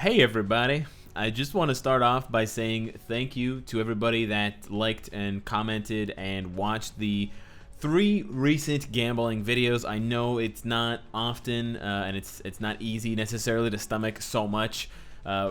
Hey everybody, I just want to start off by saying thank you to everybody that liked and commented and watched the 3 recent gambling videos. I know it's not often and it's not easy necessarily to stomach so much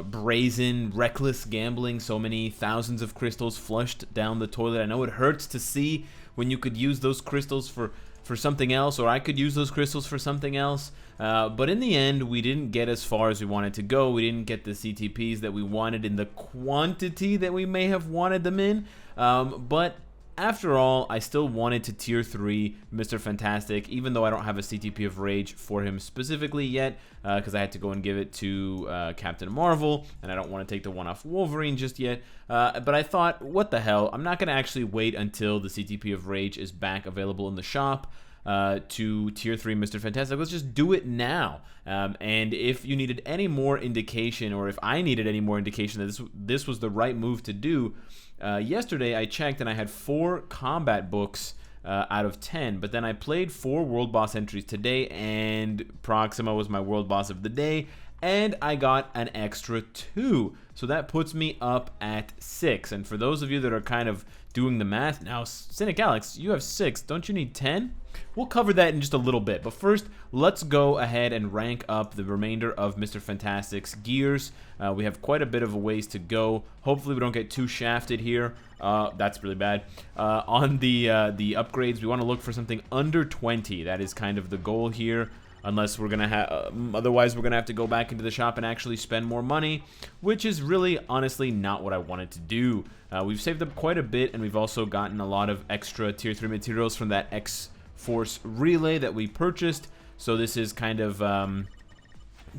brazen, reckless gambling, so many thousands of crystals flushed down the toilet. I know it hurts to see when you could use those crystals for something else, or I could use those crystals for something else. But in the end, we didn't get as far as we wanted to go. We didn't get the CTPs that we wanted in the quantity that we may have wanted them in. But after all, I still wanted to tier 3 Mr. Fantastic, even though I don't have a CTP of Rage for him specifically yet, because I had to go and give it to Captain Marvel, and I don't want to take the one off Wolverine just yet. But I thought, what the hell, I'm not going to actually wait until the CTP of Rage is back available in the shop to tier 3 Mr. Fantastic. Let's just do it now. And if you needed any more indication, or if I needed any more indication that this was the right move to do, yesterday I checked and I had 4 combat books out of 10, but then I played 4 world boss entries today, and Proxima was my world boss of the day, and I got an extra 2. So that puts me up at 6. And for those of you that are kind of doing the math now, Cynicalex, you have 6. Don't you need 10? We'll cover that in just a little bit. But first, let's go ahead and rank up the remainder of Mr. Fantastic's gears. We have quite a bit of a ways to go. Hopefully we don't get too shafted here. That's really bad. On the upgrades, we want to look for something under 20. That is kind of the goal here. Unless we're gonna have, otherwise we're gonna have to go back into the shop and actually spend more money, which is really, honestly, not what I wanted to do. We've saved up quite a bit, and we've also gotten a lot of extra tier 3 materials from that X-Force relay that we purchased. So this is kind of,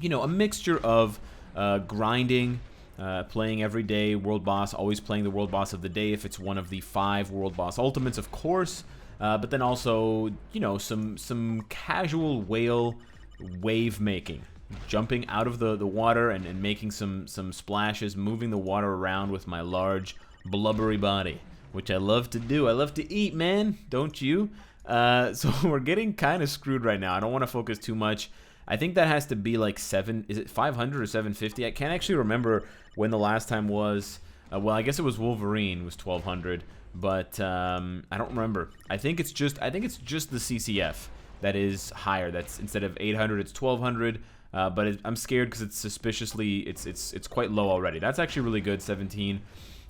you know, a mixture of grinding, playing every day, world boss, always playing the world boss of the day if it's one of the 5 world boss ultimates, of course. But then also, you know, some casual wave making, jumping out of the water and making some splashes, moving the water around with my large blubbery body, which I love to do. I love to eat, man, don't you? So we're getting kind of screwed right now. I don't want to focus too much. I think that has to be like is it 500 or 750? I can't actually remember when the last time was. Well, I guess it was Wolverine was 1200. But I don't remember. I think it's just the CCF that is higher. That's instead of 800, it's 1200. But I'm scared because it's suspiciously it's quite low already. That's actually really good, 17.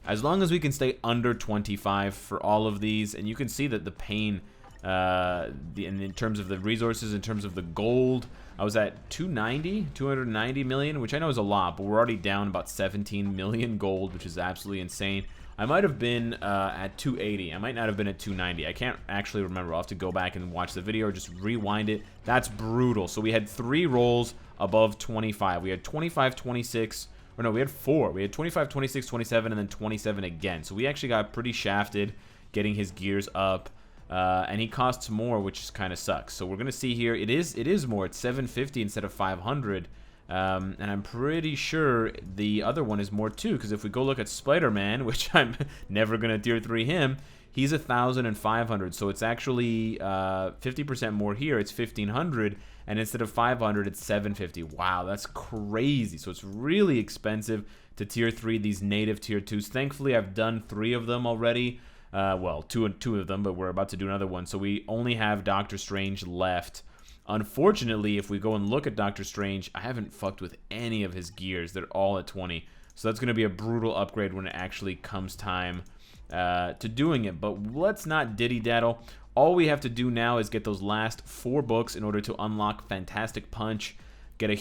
As long as we can stay under 25 for all of these, and you can see that the pain, in terms of the resources, in terms of the gold, I was at 290 million, which I know is a lot, but we're already down about 17 million gold, which is absolutely insane. I might have been at 280. I might not have been at 290. I can't actually remember. I'll have to go back and watch the video or just rewind it. That's brutal. So we had 3 rolls above 25. We had 25, 26, or no, we had 4. We had 25, 26, 27, and then 27 again. So we actually got pretty shafted getting his gears up. And he costs more, which kind of sucks. So we're going to see here. It is more. It's 750 instead of 500. And I'm pretty sure the other one is more too, because if we go look at Spider-Man, which I'm never gonna tier 3 him, he's 1,500, so it's actually 50% more here. It's 1,500, and instead of 500, it's 750. Wow, that's crazy. So it's really expensive to tier 3 these native tier 2s. Thankfully, I've done 3 of them already. Well, two of them, but we're about to do another one. So we only have Doctor Strange left. Unfortunately, if we go and look at Doctor Strange, I haven't fucked with any of his gears. They're all at 20. So that's going to be a brutal upgrade when it actually comes time to doing it. But let's not diddy-daddle. All we have to do now is get those last 4 books in order to unlock Fantastic Punch, get a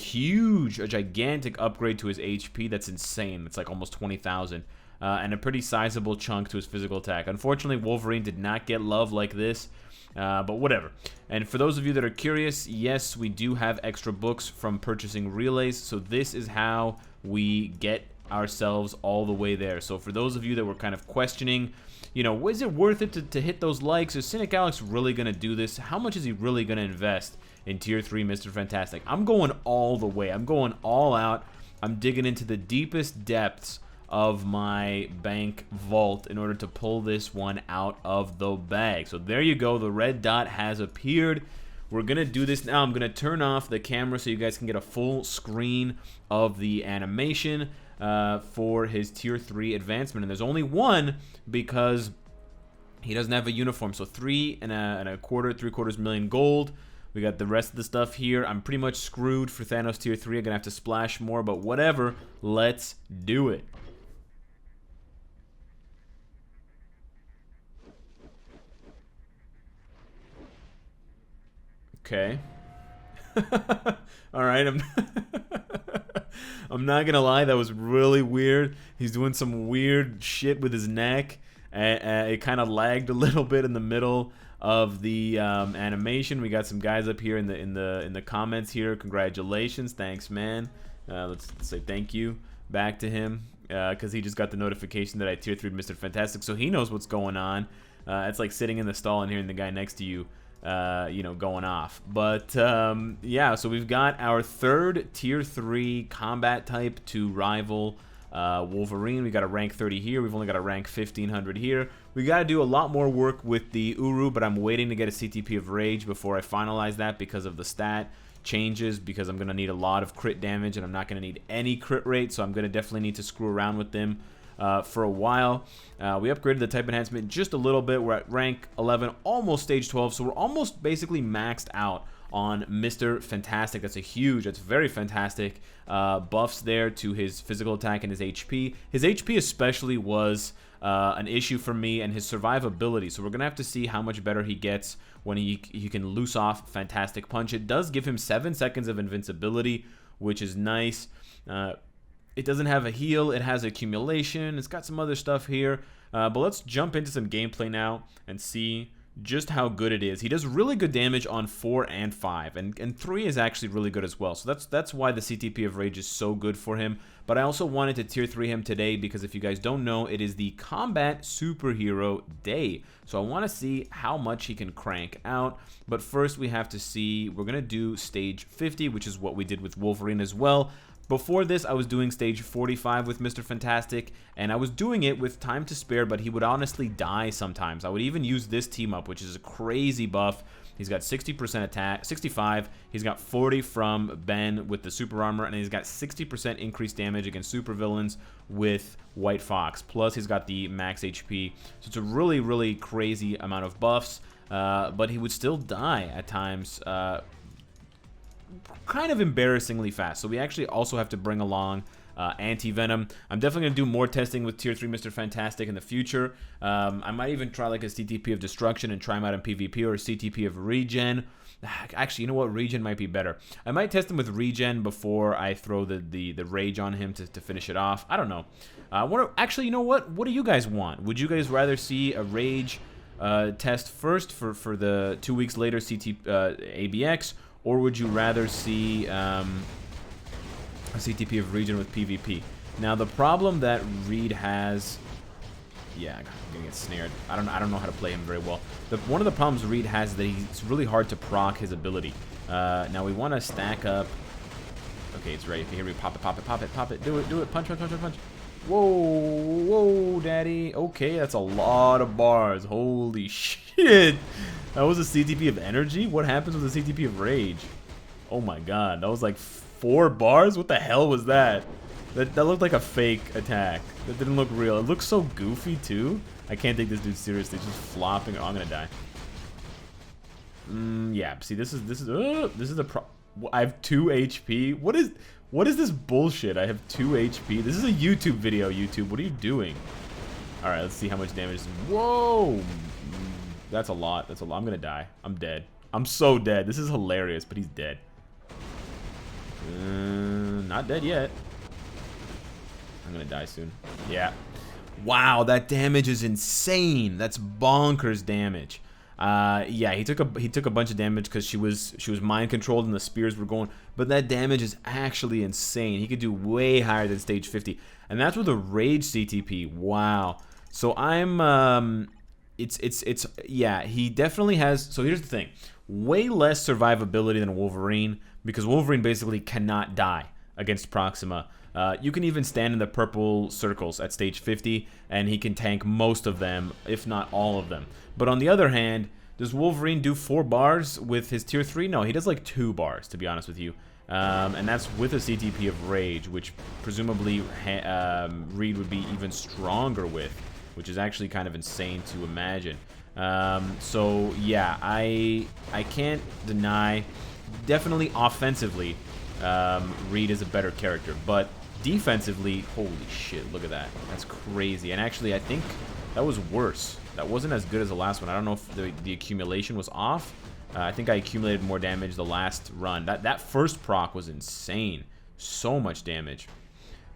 gigantic upgrade to his HP. That's insane. It's like almost 20,000. And a pretty sizable chunk to his physical attack. Unfortunately, Wolverine did not get love like this. But whatever. And for those of you that are curious, yes, we do have extra books from purchasing relays, so this is how we get ourselves all the way there. So for those of you that were kind of questioning, you know, is it worth it to hit those likes? Is Cynicalex really going to do this? How much is he really going to invest in tier 3 Mr. Fantastic? I'm going all the way. I'm going all out. I'm digging into the deepest depths of my bank vault in order to pull this one out of the bag. So there you go. The red dot has appeared. we're gonna do this now. I'm gonna turn off the camera so you guys can get a full screen of the animation for his tier 3 advancement. And there's only one because he doesn't have a uniform. So 3.25 million gold. We got the rest of the stuff here. I'm pretty much screwed for Thanos tier 3. I'm gonna have to splash more, but whatever. Let's do it. Okay. All right, I'm not gonna lie, that was really weird. He's doing some weird shit with his neck. It kind of lagged a little bit in the middle of the animation. We got some guys up here in the comments here. Congratulations, thanks, man. Let's say thank you back to him because he just got the notification that I tier 3'd Mr. Fantastic, so he knows what's going on. It's like sitting in the stall and hearing the guy next to you you know, going off. But yeah, so we've got our third tier 3 combat type to rival Wolverine. We got a rank 30 here. We've only got a rank 1500 here. We got to do a lot more work with the Uru, but I'm waiting to get a CTP of Rage before I finalize that because of the stat changes, because I'm going to need a lot of crit damage and I'm not going to need any crit rate, so I'm going to definitely need to screw around with them for a while. We upgraded the type enhancement just a little bit. We're at rank 11, almost stage 12, so we're almost basically maxed out on Mr. Fantastic. That's very fantastic buffs there to his physical attack and his HP. His HP especially was an issue for me, and his survivability. So we're going to have to see how much better he gets when he can loose off Fantastic Punch. It does give him 7 seconds of invincibility, which is nice. It doesn't have a heal. It has accumulation. It's got some other stuff here. But let's jump into some gameplay now and see just how good it is. He does really good damage on 4 and 5, and 3 is actually really good as well. So that's why the CTP of Rage is so good for him. But I also wanted to tier 3 him today because if you guys don't know, it is the Combat Superhero Day. So I want to see how much he can crank out. But first we have to see, we're going to do stage 50, which is what we did with Wolverine as well. Before this, I was doing stage 45 with Mr. Fantastic, and I was doing it with time to spare, but he would honestly die sometimes. I would even use this team up, which is a crazy buff. He's got 60% attack, 65. He's got 40 from Ben with the super armor, and he's got 60% increased damage against supervillains with White Fox. Plus, he's got the max HP. So it's a really, really crazy amount of buffs, but he would still die at times. Kind of embarrassingly fast. So we actually also have to bring along Anti-Venom. I'm definitely going to do more testing with tier 3 Mr. Fantastic in the future. I might even try like a CTP of Destruction and try him out in PvP, or a CTP of Regen. Actually, you know what? Regen might be better. I might test him with Regen before I throw the Rage on him to finish it off. I don't know. Actually, you know what? What do you guys want? Would you guys rather see a Rage test first for the 2 weeks later ABX? Or would you rather see a CTP of Regen with PvP? Now the problem that Reed has, yeah, I'm gonna get snared. I don't know how to play him very well. One of the problems Reed has is that it's really hard to proc his ability. Now we want to stack up. Okay, it's ready. Here we pop it, pop it, pop it, pop it. Do it. Punch, punch, punch, punch, punch. Whoa, daddy. Okay, that's a lot of bars. Holy shit. That was a CTP of energy? What happens with a CTP of rage? Oh my god, that was like 4 bars? What the hell was that? That looked like a fake attack. That didn't look real. It looks so goofy too. I can't take this dude seriously. It's just flopping. Oh, I'm gonna die. Yeah, see, this is the pro. I have 2 HP. What is this bullshit? I have 2 HP. This is a YouTube video, YouTube. What are you doing? Alright, let's see how much damage. Whoa! That's a lot. That's a lot. I'm gonna die. I'm dead. I'm so dead. This is hilarious, but he's dead. Not dead yet. I'm gonna die soon. Yeah. Wow, that damage is insane. That's bonkers damage. Yeah, he took a bunch of damage because she was mind controlled and the spears were going. But that damage is actually insane. He could do way higher than stage 50, and that's with a rage CTP. Wow. So I'm yeah, he definitely has. So here's the thing, way less survivability than Wolverine, because Wolverine basically cannot die against Proxima. You can even stand in the purple circles at stage 50 and he can tank most of them, if not all of them. But on the other hand, Does Wolverine do 4 bars with his tier 3? No, he does like 2 bars, to be honest with you. And that's with a CTP of Rage, which presumably Reed would be even stronger with, which is actually kind of insane to imagine. So yeah, I can't deny, definitely offensively, Reed is a better character, but defensively, holy shit, look at that. That's crazy. And actually, I think that was worse. That wasn't as good as the last one. I don't know if the accumulation was off. I think I accumulated more damage the last run. That first proc was insane. So much damage.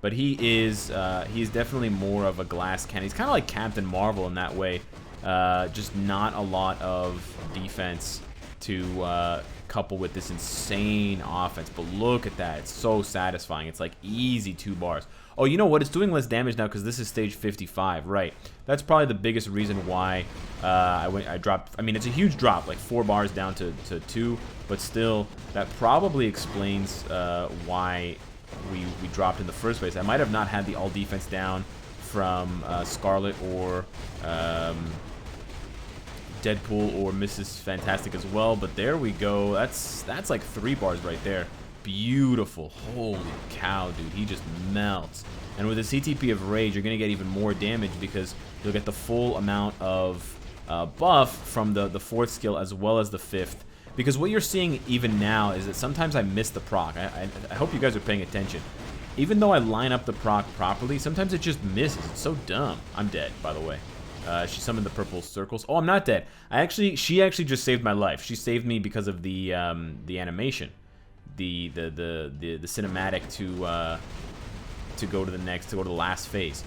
But he's definitely more of a glass cannon. He's kind of like Captain Marvel in that way. Just not a lot of defense to couple with this insane offense. But look at that. It's so satisfying. It's like easy 2 bars. Oh, you know what? It's doing less damage now because this is stage 55. Right. That's probably the biggest reason why I dropped. I mean, it's a huge drop, like 4 bars down to 2. But still, that probably explains why we dropped in the first place. I might have not had the all defense down from Scarlet or Deadpool or Mrs. Fantastic as well, but there we go. That's like 3 bars right there. Beautiful. Holy cow, dude. He just melts. And with a CTP of Rage, you're going to get even more damage because you'll get the full amount of buff from the 4th skill as well as the 5th. Because what you're seeing even now is that sometimes I miss the proc. I hope you guys are paying attention. Even though I line up the proc properly, sometimes it just misses. It's so dumb. I'm dead, by the way. She summoned the purple circles. Oh, I'm not dead. She actually just saved my life. She saved me because of the animation, the cinematic to go to the last phase.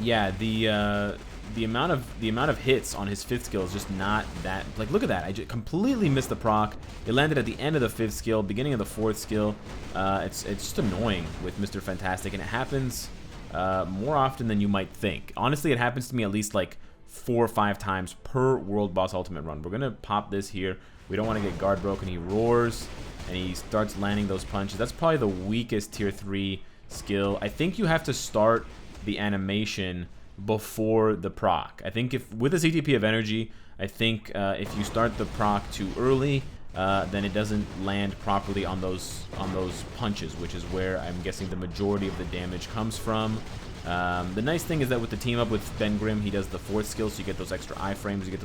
Yeah, the amount of hits on his 5th skill is just not that. Like, look at that. I just completely missed the proc. It landed at the end of the 5th skill, beginning of the 4th skill. It's just annoying with Mr. Fantastic, and it happens more often than you might think. Honestly, it happens to me at least like 4 or 5 times per World Boss Ultimate run. We're gonna pop this here. We don't want to get guard broken. He roars and he starts landing those punches. That's probably the weakest tier 3 skill. I think you have to start the animation before the proc. I think if with a CTP of energy, I think if you start the proc too early, then it doesn't land properly on those punches, which is where I'm guessing the majority of the damage comes from. The nice thing is that with the team up with Ben Grimm, he does the 4th skill, so you get those extra iframes, you get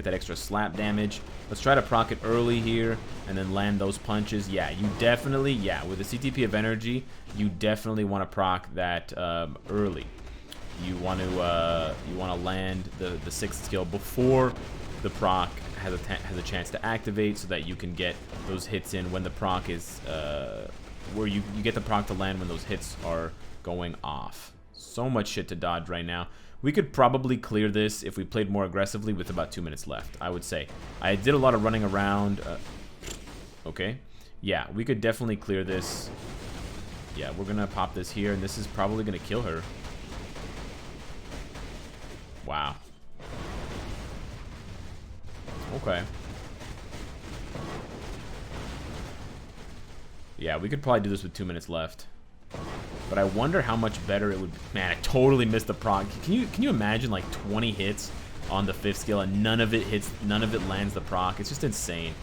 that extra slap damage. Let's try to proc it early here and then land those punches. Yeah, you definitely, with the CTP of energy, you definitely want to proc that early. You want to land the 6th skill before the proc has a chance to activate, so that you can get those hits in when the proc is where you get the proc to land when those hits are going off. So much shit to dodge right now. We could probably clear this if we played more aggressively with about 2 minutes left, I would say. I did a lot of running around. Okay. Yeah, we could definitely clear this. Yeah, we're gonna pop this here, and this is probably gonna kill her. Wow. Okay. Yeah, we could probably do this with 2 minutes left. But I wonder how much better it would. Man, I totally missed the proc. Can you imagine like 20 hits on the 5th skill and none of it lands the proc? It's just insane.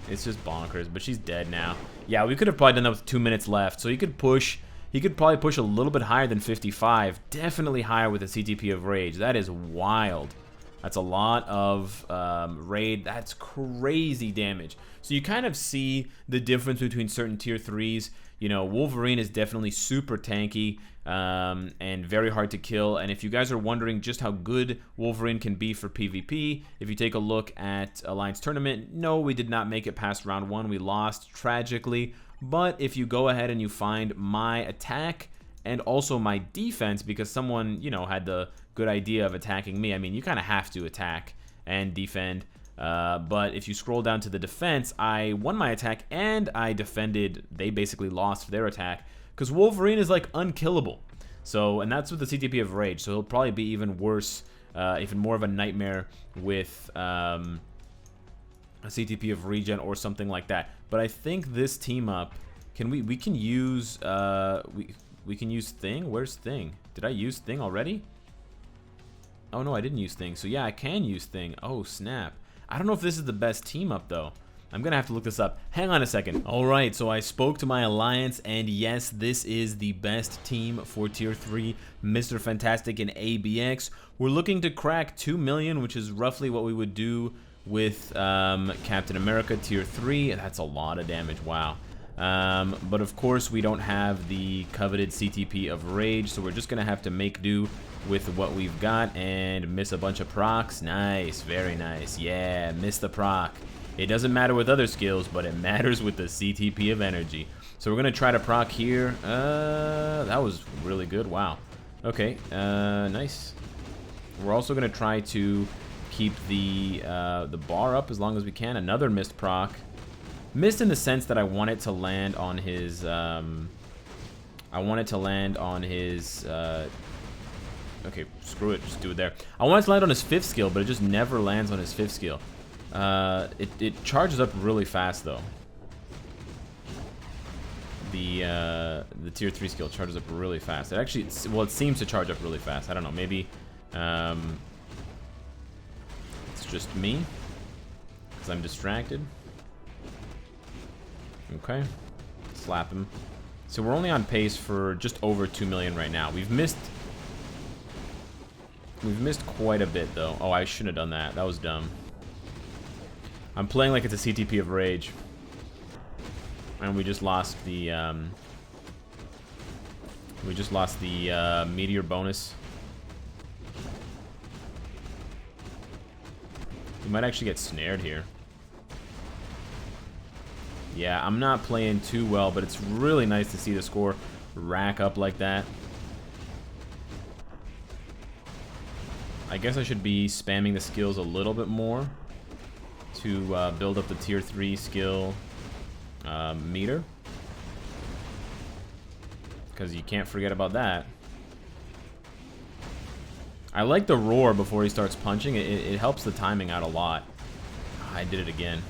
It's just bonkers. But she's dead now. Yeah, we could have probably done that with 2 minutes left. So he could probably push a little bit higher than 55. Definitely higher with a CTP of Rage. That is wild. That's a lot of raid. That's crazy damage. So you kind of see the difference between certain tier 3s. You know, Wolverine is definitely super tanky and very hard to kill. And if you guys are wondering just how good Wolverine can be for PvP, if you take a look at Alliance Tournament, no, we did not make it past round 1. We lost tragically. But if you go ahead and you find my attack and also my defense, because someone, you know, had the good idea of attacking me. I mean, you kind of have to attack and defend. But if you scroll down to the defense, I won my attack and I defended. They basically lost their attack because Wolverine is like unkillable. So, and that's with the CTP of Rage. So he'll probably be even worse, even more of a nightmare with a CTP of Regen or something like that. But I think this team up, we can use we can use Thing. Where's Thing? Did I use Thing already? Oh, no, I didn't use Thing. So, yeah, I can use Thing. Oh, snap. I don't know if this is the best team up, though. I'm going to have to look this up. Hang on a second. All right, so I spoke to my alliance, and yes, this is the best team for Tier 3, Mr. Fantastic and ABX. We're looking to crack 2 million, which is roughly what we would do with Captain America Tier 3. That's a lot of damage, wow. But of course, we don't have the coveted CTP of Rage, so we're just going to have to make do with what we've got and miss a bunch of procs. Nice, very nice. Yeah, miss the proc. It doesn't matter with other skills, but it matters with the CTP of energy. So we're going to try to proc here. That was really good. Wow. Okay, nice. We're also going to try to keep the bar up as long as we can. Another missed proc. Missed in the sense that I want it to land on his... I want it to land on his... okay, screw it. Just do it there. I want it to land on his 5th skill, but it just never lands on his 5th skill. It charges up really fast though. The tier 3 skill charges up really fast. It actually, well, it seems to charge up really fast. I don't know, maybe it's just me because I'm distracted. Okay, slap him. So we're only on pace for just over 2 million right now. We've missed quite a bit though. Oh, I shouldn't have done that. That was dumb. I'm playing like it's a CTP of Rage. And we just lost the meteor bonus. We might actually get snared here. Yeah, I'm not playing too well, but it's really nice to see the score rack up like that. I guess I should be spamming the skills a little bit more to build up the tier 3 skill meter, because you can't forget about that. I like the roar before he starts punching. It helps the timing out a lot. I did it again.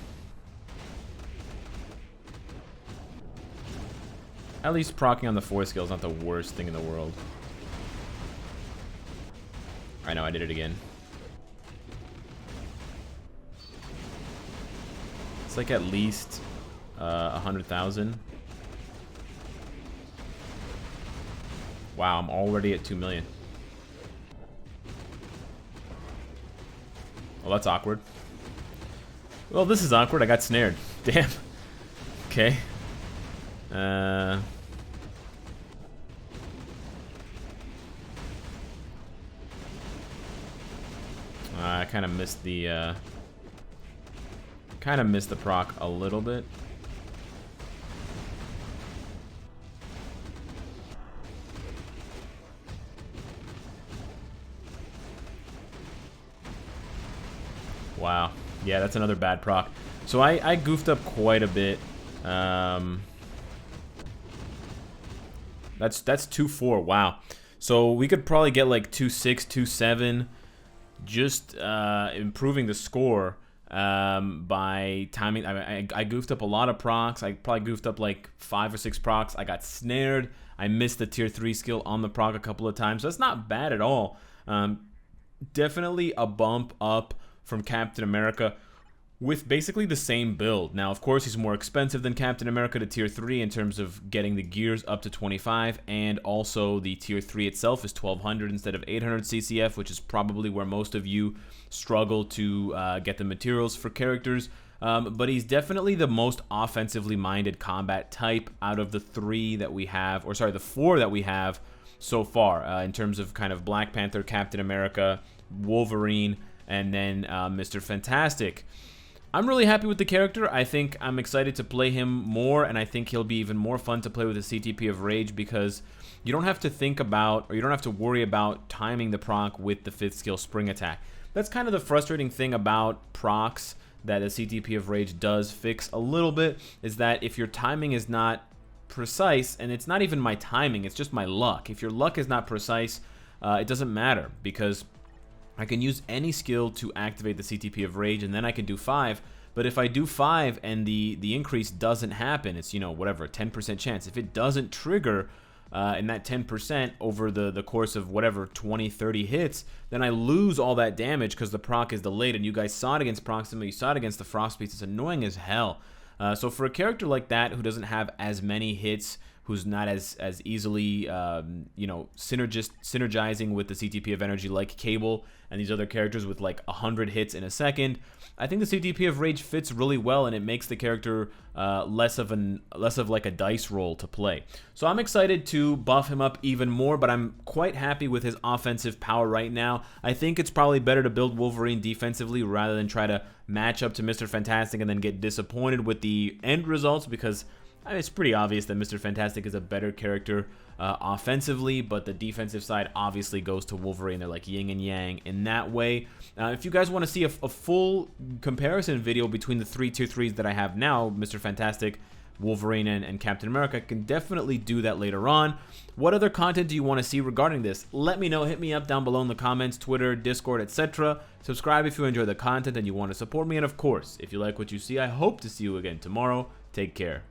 At least proccing on the 4th skill is not the worst thing in the world. I know, I did it again. It's like at least 100,000. Wow, I'm already at 2 million. Well, that's awkward. Well, this is awkward. I got snared. Damn. Okay. I kind of missed the proc a little bit. Wow. Yeah, that's another bad proc. So I goofed up quite a bit. That's 2-4. Wow. So we could probably get like 2-6, 2-7, just improving the score by timing. I goofed up a lot of procs. I probably goofed up like 5 or 6 procs. I got snared. I missed the tier 3 skill on the proc a couple of times. So that's not bad at all. Definitely a bump up from Captain America with basically the same build. Now, of course, he's more expensive than Captain America to tier 3 in terms of getting the gears up to 25, and also the tier 3 itself is 1200 instead of 800 CCF, which is probably where most of you struggle to get the materials for characters. But he's definitely the most offensively minded combat type out of the 3 that we have, or sorry, the 4 that we have so far, in terms of kind of Black Panther, Captain America, Wolverine, and then Mr. Fantastic. I'm really happy with the character. I think I'm excited to play him more, and I think he'll be even more fun to play with the CTP of Rage, because you don't have to think about, or you don't have to worry about timing the proc with the 5th skill Spring Attack. That's kind of the frustrating thing about procs that the CTP of Rage does fix a little bit, is that if your timing is not precise, and it's not even my timing, it's just my luck. If your luck is not precise, it doesn't matter, because I can use any skill to activate the CTP of Rage, and then I can do 5. But if I do 5 and the increase doesn't happen, it's, you know, whatever, a 10% chance. If it doesn't trigger, and that 10% over the course of whatever 20, 30 hits, then I lose all that damage because the proc is delayed. And you guys saw it against Proxima, you saw it against the Frost Beast. It's annoying as hell. So for a character like that who doesn't have as many hits, who's not as easily, you know, synergizing with the CTP of energy like Cable and these other characters with like 100 hits in a second, I think the CTP of Rage fits really well, and it makes the character less of like a dice roll to play. So I'm excited to buff him up even more, but I'm quite happy with his offensive power right now. I think it's probably better to build Wolverine defensively rather than try to match up to Mr. Fantastic and then get disappointed with the end results, because I mean, it's pretty obvious that Mr. Fantastic is a better character offensively, but the defensive side obviously goes to Wolverine. They're like yin and yang in that way. If you guys want to see a full comparison video between the three tier 3s that I have now, Mr. Fantastic, Wolverine, and Captain America, I can definitely do that later on. What other content do you want to see regarding this? Let me know. Hit me up down below in the comments, Twitter, Discord, etc. Subscribe if you enjoy the content and you want to support me. And of course, if you like what you see, I hope to see you again tomorrow. Take care.